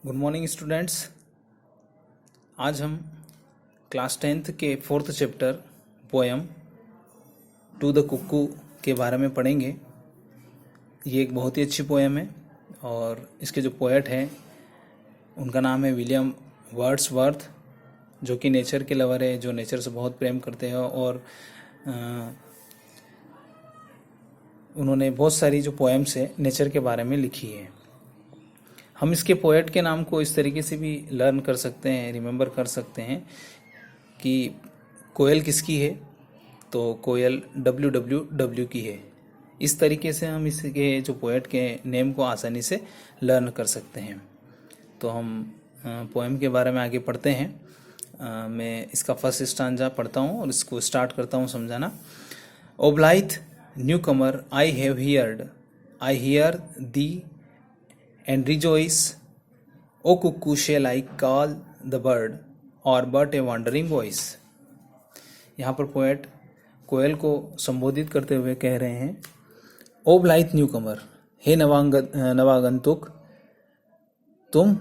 Good morning students. आज हम class 10th के 4th chapter poem to the cuckoo के बारे में पढ़ेंगे। ये एक बहुत ही अच्छी पोएम है और इसके जो पोएट हैं उनका नाम है विलियम वर्ड्सवर्थ, जो कि नेचर के लवर है, जो नेचर से बहुत प्रेम करते हैं और उन्होंने बहुत सारी जो पोएम्स है नेचर के बारे में लिखी है। हम इसके पोएट के नाम को इस तरीके से भी लर्न कर सकते हैं, रिमेंबर कर सकते हैं कि कोयल किसकी है, तो कोयल WWW की है। इस तरीके से हम इसके जो पोएट के नेम को आसानी से लर्न कर सकते हैं। तो हम पोएम के बारे में आगे पढ़ते हैं। मैं इसका फर्स्ट स्टांजा पढ़ता हूँ और इसको स्टार्ट करता हूँ समझाना। O blithe newcomer I have hear thee and rejoice, O cuckoo, shall I call the bird, or but a wandering voice। यहाँ पर पोएट कोयल को संबोधित करते हुए कह रहे हैं, ओ ब्लाइथ न्यू कमर, हे नवागंतुक, तुम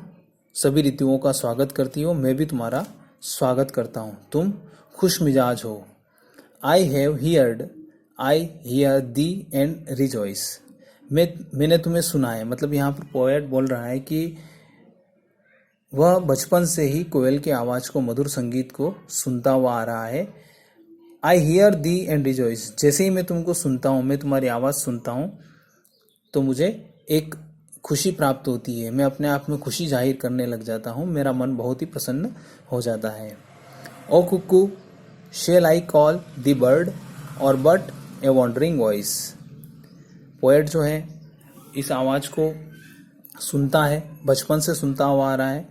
सभी ऋतुओं का स्वागत करती हो, मैं भी तुम्हारा स्वागत करता हूँ, तुम खुश मिजाज हो। I hear the and rejoice, मैंने तुम्हें सुना है। मतलब यहाँ पर पोएट बोल रहा है कि वह बचपन से ही कोयल की आवाज़ को, मधुर संगीत को सुनता हुआ आ रहा है। I hear the and rejoice, जैसे ही मैं तुमको सुनता हूँ, मैं तुम्हारी आवाज़ सुनता हूँ तो मुझे एक खुशी प्राप्त होती है, मैं अपने आप में खुशी जाहिर करने लग जाता हूँ, मेरा मन बहुत ही प्रसन्न हो जाता है। O cuckoo shall I call thee bird or but a wandering voice. Poet जो है इस आवाज़ को सुनता है, बचपन से सुनता हुआ आ रहा है,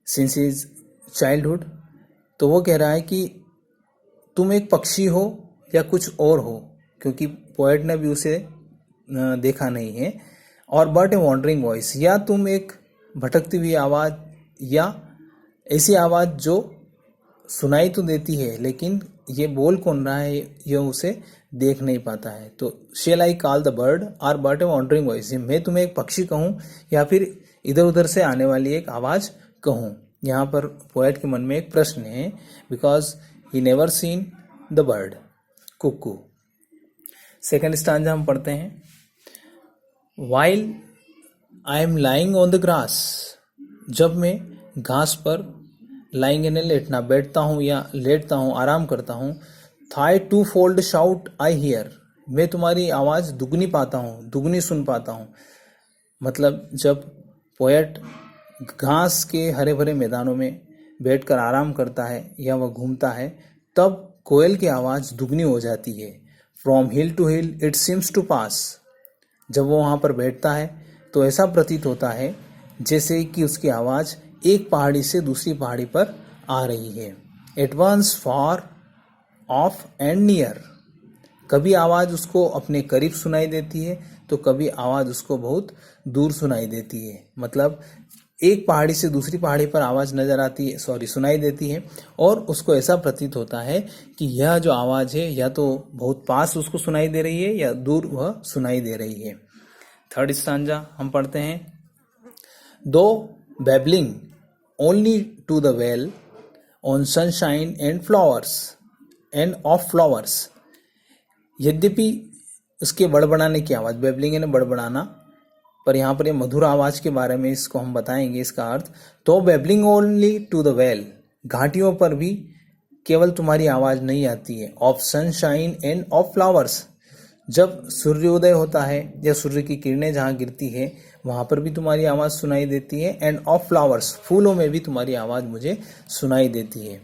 सिंस इज चाइल्डहुड। तो वो कह रहा है कि तुम एक पक्षी हो या कुछ और हो, क्योंकि पोएट ने भी उसे देखा नहीं है। और बट ए वॉन्डरिंग वॉइस, या तुम एक भटकती हुई आवाज़ या ऐसी आवाज़ जो सुनाई तो देती है लेकिन ये बोल कौन रहा है ये उसे देख नहीं पाता है। तो shell I call thee bird or but a wandering voice, मैं तुम्हें एक पक्षी कहूँ या फिर इधर उधर से आने वाली एक आवाज़ कहूँ। यहाँ पर पोएट के मन में एक प्रश्न है, because he never seen the bird cuckoo. Second stanza हम पढ़ते हैं। While I am lying on the grass, जब मैं घास पर लाइंग यानी लेटना, बैठता हूँ या लेटता हूँ, आराम करता हूँ। Thy twofold shout I hear, मैं तुम्हारी आवाज़ दुगनी पाता हूँ, दुगनी सुन पाता हूँ। मतलब जब पोएट घास के हरे भरे मैदानों में बैठकर आराम करता है या वह घूमता है, तब कोयल की आवाज़ दुगनी हो जाती है। From hill to hill it seems to pass, जब वो वहाँ पर बैठता है तो ऐसा प्रतीत होता है जैसे कि उसकी आवाज़ एक पहाड़ी से दूसरी पहाड़ी पर आ रही है। At once far off and near, कभी आवाज़ उसको अपने करीब सुनाई देती है तो कभी आवाज़ उसको बहुत दूर सुनाई देती है। मतलब एक पहाड़ी से दूसरी पहाड़ी पर आवाज़ नज़र आती है, सुनाई देती है, और उसको ऐसा प्रतीत होता है कि यह जो आवाज़ है या तो बहुत पास उसको सुनाई दे रही है या दूर वह सुनाई दे रही है। थर्ड स्टांजा हम पढ़ते हैं। दो babbling only to the well on sunshine and flowers and of flowers, यद्यपि उसके बड़बड़ाने की आवाज़, बेबलिंग यानी बड़बड़ाना, पर यहाँ पर ये मधुर आवाज़ के बारे में इसको हम बताएंगे इसका अर्थ। तो बेबलिंग ओनली टू द वेल, घाटियों पर भी केवल तुम्हारी आवाज़ नहीं आती है। Of sunshine end of flowers, जब सूर्योदय होता है या सूर्य की किरणें जहाँ गिरती है वहाँ पर भी तुम्हारी आवाज़ सुनाई देती है। एंड ऑफ फ्लावर्स, फूलों में भी तुम्हारी आवाज़ मुझे सुनाई देती है।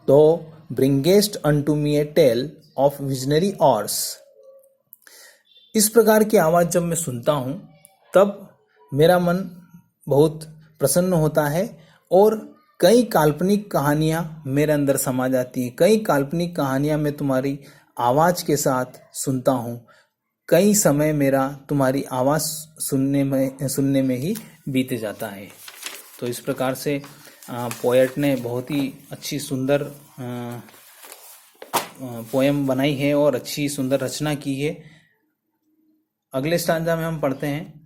तो bringest unto me a tale of visionary hours, इस प्रकार की आवाज़ जब मैं सुनता हूँ तब मेरा मन बहुत प्रसन्न होता है और कई काल्पनिक कहानियाँ मेरे अंदर समा जाती हैं। कई काल्पनिक कहानियाँ मैं तुम्हारी आवाज़ के साथ सुनता हूँ, कई समय मेरा तुम्हारी आवाज़ सुनने में ही बीत जाता है। तो इस प्रकार से पोएट ने बहुत ही अच्छी सुंदर पोएम बनाई है और अच्छी सुंदर रचना की है। अगले स्टांजा में हम पढ़ते हैं।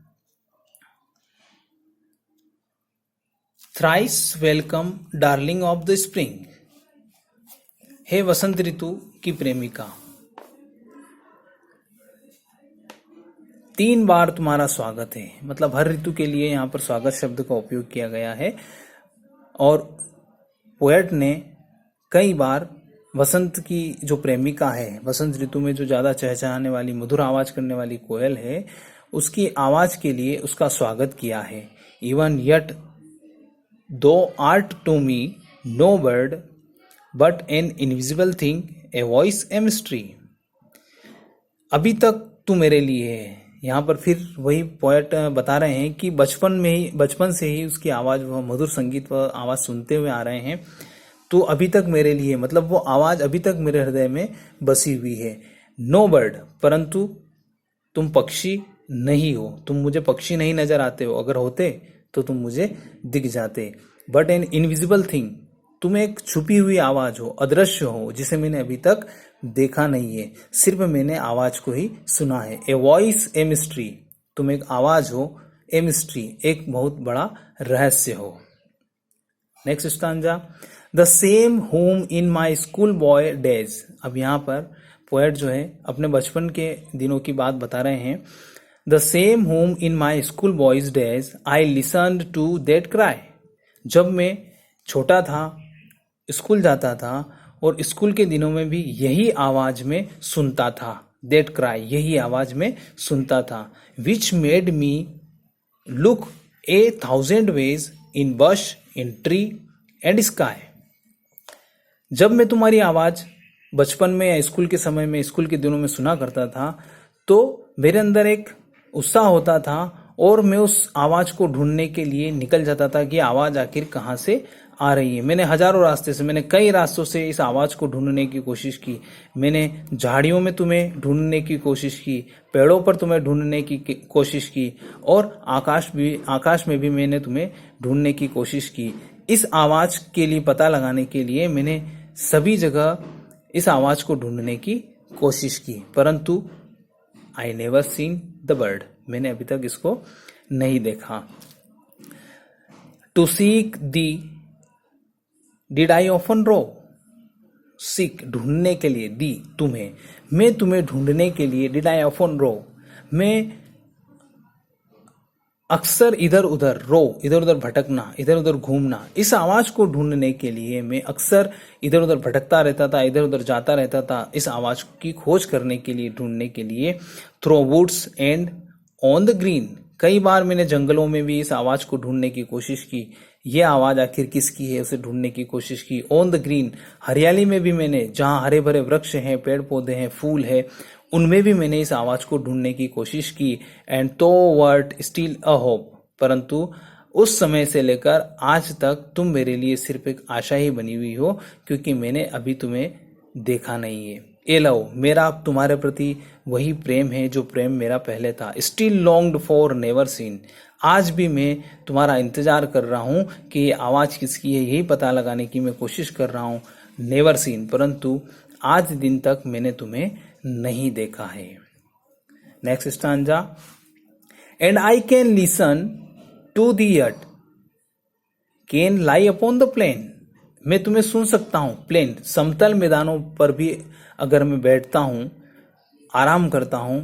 Thrice welcome darling of the spring. हे वसंत ऋतु की प्रेमिका, 3 बार तुम्हारा स्वागत है। मतलब हर ऋतु के लिए यहाँ पर स्वागत शब्द का उपयोग किया गया है और पोएट ने कई बार वसंत की जो प्रेमिका है, वसंत ऋतु में जो ज्यादा चहचहाने वाली मधुर आवाज करने वाली कोयल है, उसकी आवाज के लिए उसका स्वागत किया है। Even yet thou art to me no bird but an invisible thing a voice a mystery. अभी तक तू मेरे लिए है। यहाँ पर फिर वही पोएट बता रहे हैं कि बचपन से ही उसकी आवाज, वह मधुर संगीत, वह आवाज सुनते हुए आ रहे हैं। तो अभी तक मेरे लिए, मतलब वो आवाज अभी तक मेरे हृदय में बसी हुई है। नो बर्ड, परंतु तुम पक्षी नहीं हो, तुम मुझे पक्षी नहीं नजर आते हो। अगर होते तो तुम मुझे दिख जाते। बट एन इनविजिबल थिंग, तुम एक छुपी हुई आवाज हो, अदृश्य हो, जिसे मैंने अभी तक देखा नहीं है, सिर्फ मैंने आवाज को ही सुना है। ए वॉइस ए मिस्ट्री, तुम एक आवाज हो, ए मिस्ट्री, एक बहुत बड़ा रहस्य हो। Next stanza, the same whom in my school boy days. अब यहाँ पर पोएट जो है अपने बचपन के दिनों की बात बता रहे हैं। The same whom in my school boys days I listened to that cry. जब मैं छोटा था, स्कूल जाता था और स्कूल के दिनों में भी यही आवाज में सुनता था। दैट क्राई, यही आवाज में सुनता था। Which made me look 1,000 ways in bush, in tree and sky. जब मैं तुम्हारी आवाज बचपन में या स्कूल के समय में, स्कूल के दिनों में सुना करता था, तो मेरे अंदर एक उत्साह होता था और मैं उस आवाज को ढूंढने के लिए निकल जाता था कि आवाज आखिर कहाँ से आ रही है। मैंने हजारों रास्ते से, मैंने कई रास्तों से इस आवाज को ढूंढने की कोशिश की। मैंने झाड़ियों में तुम्हें ढूंढने की कोशिश की, पेड़ों पर तुम्हें ढूंढने की कोशिश की और आकाश में भी मैंने तुम्हें ढूंढने की कोशिश की। इस आवाज के लिए पता लगाने के लिए मैंने सभी जगह इस आवाज को ढूंढने की कोशिश की, परंतु I never seen the bird, मैंने अभी तक इसको नहीं देखा। To seek thee did I often rove. Seek, ढूंढने के लिए, दी, तुम्हें, मैं तुम्हें ढूंढने के लिए, डिड आई ऑफन रो, मैं अक्सर इधर उधर, रो इधर उधर भटकना, इधर उधर घूमना, इस आवाज को ढूंढने के लिए मैं अक्सर इधर उधर भटकता रहता था, इधर उधर जाता रहता था, इस आवाज की खोज करने के लिए, ढूंढने के लिए। Through woods and on the green, कई बार मैंने जंगलों में भी इस आवाज को ढूंढने की कोशिश की। ये आवाज आखिर किसकी है, उसे ढूंढने की कोशिश की। ऑन द ग्रीन, हरियाली में भी मैंने, जहां हरे भरे वृक्ष हैं, पेड़ पौधे हैं, फूल है, उनमें भी मैंने इस आवाज को ढूंढने की कोशिश की। एंड तो वर्ट स्टिल अ होप, परंतु उस समय से लेकर आज तक तुम मेरे लिए सिर्फ एक आशा ही बनी हुई हो, क्योंकि मैंने अभी तुम्हें देखा नहीं है। ए लव, मेरा तुम्हारे प्रति वही प्रेम है जो प्रेम मेरा पहले था। Still longed for never seen, आज भी मैं तुम्हारा इंतजार कर रहा हूं कि ये आवाज किसकी है, यही पता लगाने की मैं कोशिश कर रहा हूं। नेवर सीन, परंतु आज दिन तक मैंने तुम्हें नहीं देखा है। Next stanza, and I can listen to the yet can lie upon the plain. मैं तुम्हें सुन सकता हूं, प्लेन, समतल मैदानों पर भी अगर मैं बैठता हूं, आराम करता हूं,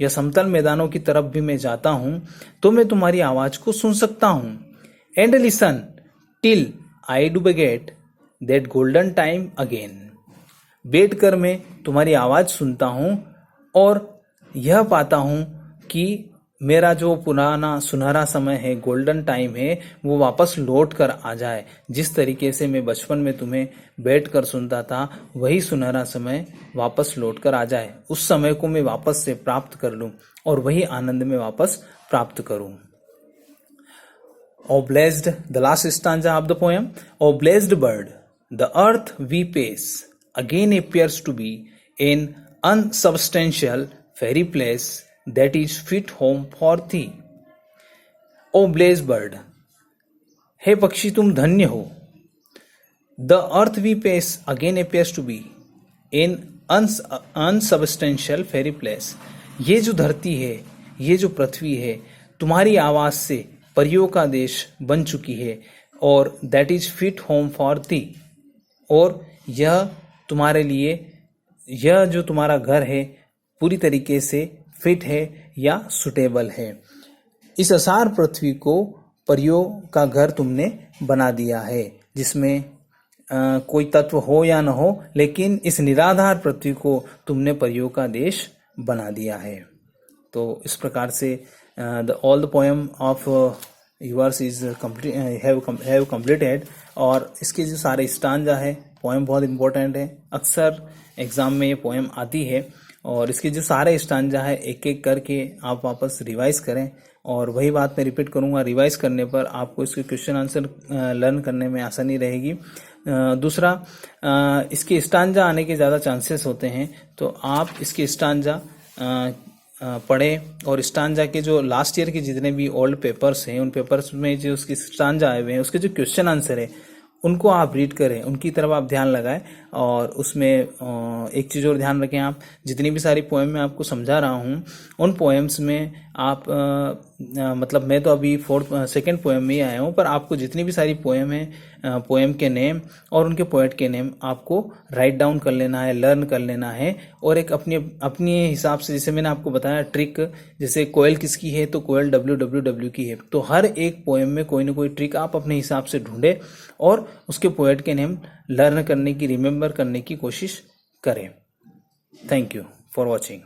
या समतल मैदानों की तरफ भी मैं जाता हूं, तो मैं तुम्हारी आवाज को सुन सकता हूं। And listen till I do beget that golden time again, बैठकर मैं तुम्हारी आवाज सुनता हूं और यह पाता हूं कि मेरा जो पुराना सुनहरा समय है, गोल्डन टाइम है, वो वापस लौट कर आ जाए। जिस तरीके से मैं बचपन में तुम्हें बैठकर सुनता था, वही सुनहरा समय वापस लौट कर आ जाए। उस समय को मैं वापस से प्राप्त कर लूं और वही आनंद में वापस प्राप्त करूं। O blessed, the last stanza of the poem, O blessed bird, the earth we pace again appears to be an unsubstantial fairy place that is fit home for thee. O blessed bird, हे पक्षी तुम धन्य हो। The earth we pace again appears to be an unsubstantial fairy place. ये जो धरती है, ये जो पृथ्वी है, तुम्हारी आवाज से परियों का देश बन चुकी है। और that is fit home for the, और यह तुम्हारे लिए, यह जो तुम्हारा घर है पूरी तरीके से फिट है या सुटेबल है। इस असार पृथ्वी को परियों का घर तुमने बना दिया है, जिसमें कोई तत्व हो या न हो, लेकिन इस निराधार पृथ्वी को तुमने परियों का देश बना दिया है। तो इस प्रकार से all the poem of yours is have completed. और इसके जो सारे स्टांजा है, पोएम बहुत इंपॉर्टेंट है, अक्सर एग्जाम में ये पोएम आती है, और इसके जो सारे स्टांजा है एक एक करके आप वापस रिवाइज करें। और वही बात मैं रिपीट करूंगा, रिवाइज करने पर आपको इसके क्वेश्चन आंसर लर्न करने में आसानी रहेगी। दूसरा, इसके स्टांजा आने के ज़्यादा चांसेस होते हैं, तो आप इसके स्टांजा पढ़ें, और स्टांजा के जो लास्ट ईयर के जितने भी ओल्ड पेपर्स हैं, उन पेपर्स में जो उसके स्टांजा आए हुए हैं, उसके जो क्वेश्चन आंसर है उनको आप रीड करें, उनकी तरफ आप ध्यान लगाएं। और उसमें एक चीज़ और ध्यान रखें, आप जितनी भी सारी पोएम मैं आपको समझा रहा हूँ, उन पोएम्स में आप मतलब मैं तो अभी सेकंड पोएम में ही आया हूँ, पर आपको जितनी भी सारी पोएम है, पोएम के नेम और उनके पोएट के नेम आपको राइट डाउन कर लेना है, लर्न कर लेना है, और एक अपने हिसाब से, जैसे मैंने आपको बताया ट्रिक, जैसे कोयल किसकी है तो कोयल WWW की है, तो हर एक पोएम में कोई ना कोई ट्रिक आप अपने हिसाब से ढूंढे और उसके पोएट के नेम लर्न करने की, रिमेंबर करने की कोशिश करें। Thank you for watching.